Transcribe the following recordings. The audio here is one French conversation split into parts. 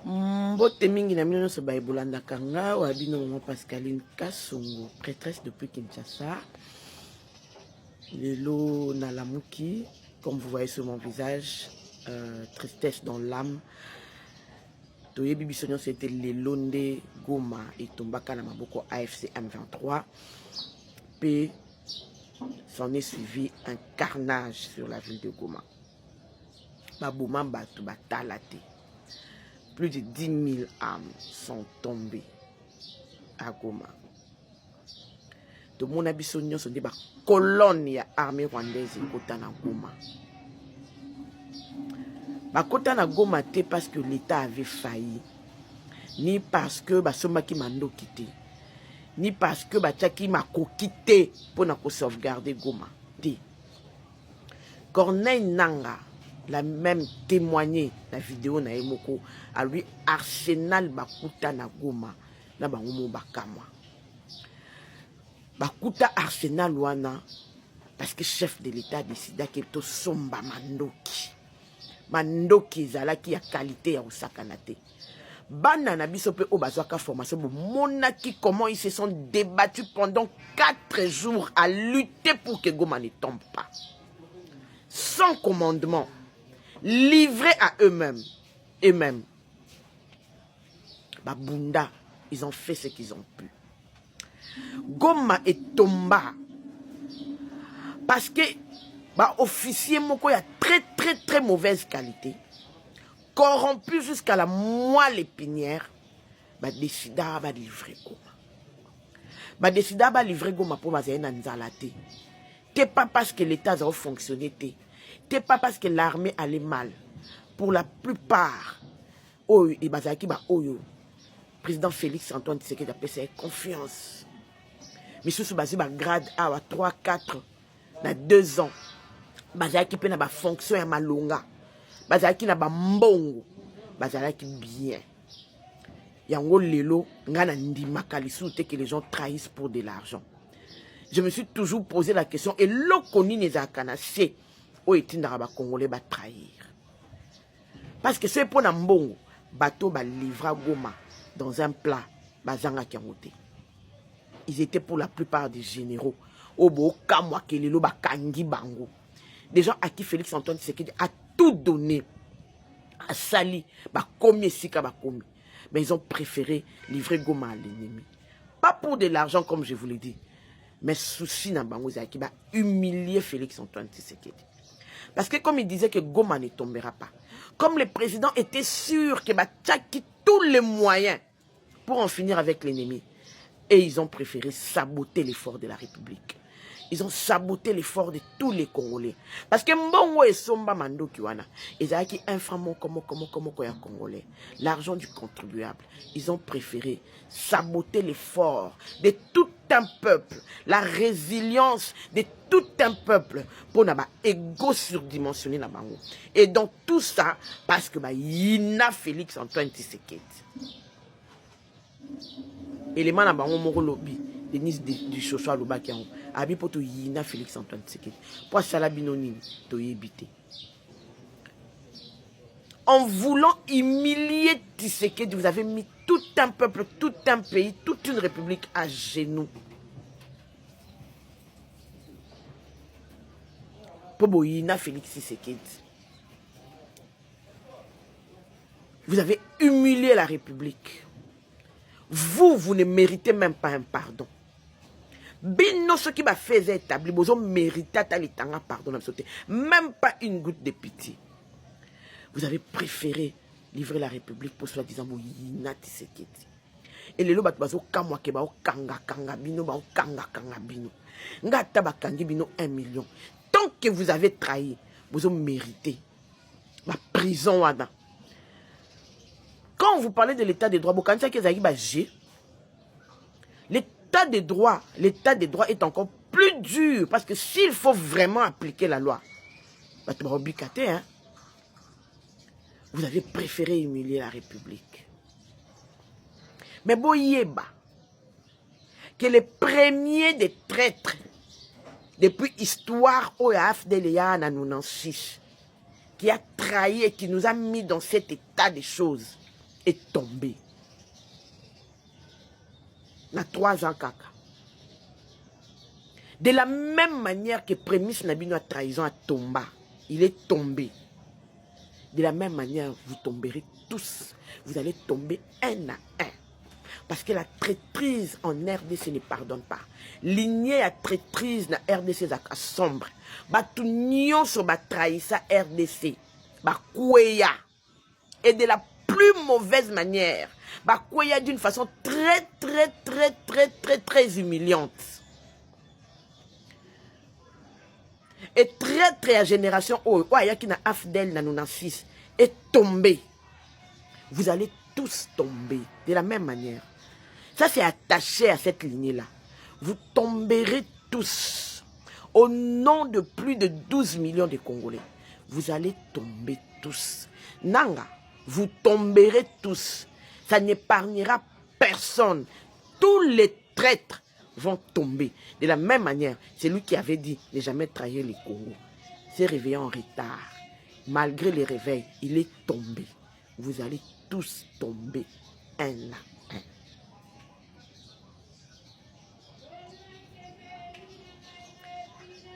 Mbote mingi na mino so baebolanda kanga wa bino maman Pascaline Kasongo, prêtresse depuis Kinshasa. Lelo Nalamuki, comme vous voyez sur mon visage, tristesse dans l'âme. Toye Bibi Sonyo, c'était Lelonde Goma et Tombaka na maboko AFC M23. Puis s'en est suivi un carnage sur la ville de Goma. Babouma Batou Batalate. Plus de 10 000 âmes sont tombées à Goma. Tout le monde a besoin de des colonnes de l'armée rwandaise à Goma. Bakota na Goma te parce que l'État avait failli, ni parce que Basomaki Mando quitté, ni parce que Bachaki Mako quitté pour sauvegarder Goma. Corneille Nanga l'a même témoigné la vidéo na Emoko à lui Arsenal Bakuta na Goma na bangumo bakamwa. Bakuta Arsenal wana parce que chef de l'État décida que to somba Mandoki. Mandoki zalaki ya qualité ya osakanate. Bana na biso pe o bazwaka formation bo monaki comment ils se sont débattus pendant 4 jours à lutter pour que Goma ne tombe pas. Sans commandement, livrés à eux-mêmes. Babunda, ils ont fait ce qu'ils ont pu. Goma est tombé parce que officier moko ya très mauvaise qualité, corrompu jusqu'à la moelle épinière, décida de livrer Goma. Décida de livrer Goma pour bazaye na nzalate. C'est pas parce que l'État a fonctionné, c'est pas parce que l'armée allait mal. Pour la plupart, le président Félix Antoine Tshisekedi a fait confiance. Mais sous ce grade A 3, 4, dans 2 ans, bazaki pe na ba fonction ya malonga, bazaki na ba mbongo, bazaki bien. Yango lelo ngana ndimaka lisute que les gens trahissent pour de l'argent. Je me suis toujours posé la question et l'okoni nezakana c'est o etindara ba congolais ba trahir. Parce que c'est pour na mbongo, bateau ba livra Goma dans un plat bazanga kiangote. Ils étaient pour la plupart des généraux. Obo kamwa kelelo ba kangi bango. Des gens à qui Félix Antoine Tshisekedi a tout donné, à sali, komi sika komi. Mais ils ont préféré livrer Goma à l'ennemi. Pas pour de l'argent comme je vous l'ai dit, mais souci na bango qui va humilier Félix Antoine Tshisekedi. Parce que comme il disait que Goma ne tombera pas, comme le président était sûr que tchaki tous les moyens pour en finir avec l'ennemi, et ils ont préféré saboter l'effort de la République. Ils ont saboté l'effort de tous les Congolais. Parce que Mbongo et Somba Mando Kiwana, ils ont un franc comme Congolais. L'argent du contribuable. Ils ont préféré saboter l'effort de tout un peuple. La résilience de tout un peuple pour n'avoir égo surdimensionné la bango. Et dans tout ça, parce que Yina Félix Antoine Tshisekedi. Élément na bango moko lobby. Denis du Chochoa Lobakian, Abi poto Yina Félix Antoine Tshisekedi. Pour Salabinoni, Toyebité. En voulant humilier Tshisekedi, vous avez mis tout un peuple, tout un pays, toute une république à genoux. Pour Yina Félix Tshisekedi. Vous avez humilié la République. Vous ne méritez même pas un pardon. Bino ce qui m'a fait établir, vous méritez un pardon. Même pas une goutte de pitié. Vous avez préféré livrer la République pour soi-disant Yina Tshisekedi. Et les lois bazo kamwa ke ba kanga bino ba kanga bino. Ngata ba kangi bino 1 million. Tant que vous avez trahi, vous méritez la prison wana. Quand vous parlez de l'état des droits, l'état des droits est encore plus dur parce que s'il faut vraiment appliquer la loi, vous avez préféré humilier la République. Mais boyeba que les premiers des traîtres depuis histoire OAFDLA en 96 qui a trahi et qui nous a mis dans cet état de choses. est tombé. Na 3 ans kaka. De la même manière que Prémisse Nabino a trahison à Tomba, il est tombé. De la même manière, vous tomberez tous. Vous allez tomber un à un. Parce que la traîtrise en RDC ne pardonne pas. Lignée à traîtrise na RDC à sombre. Batou nyonso ba trahissa RDC. Ba kouya. Et de la plus mauvaise manière. Ba kouya d'une façon très humiliante. Et très à génération oh yaki na Afdel na 96 est tombé. Vous allez tous tomber de la même manière. Ça, c'est attaché à cette lignée-là. Vous tomberez tous. Au nom de plus de 12 millions de Congolais. Vous allez tomber tous. Nanga, vous tomberez tous. Ça n'épargnera personne. Tous les traîtres vont tomber. De la même manière, c'est lui qui avait dit ne jamais trahir les Congos. S'est réveillé en retard. Malgré les réveils, il est tombé. Vous allez tous tomber un à un.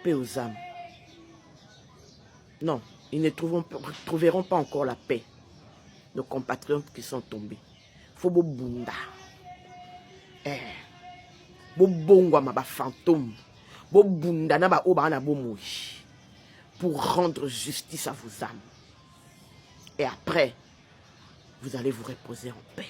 Paix aux âmes. Non, ils ne trouveront pas encore la paix. Nos compatriotes qui sont tombés. Faut beau bunda. Beau bongwa ma ba fantôme. Beau bunda na ba oba na bo moui. Pour rendre justice à vos âmes. Et après, vous allez vous reposer en paix.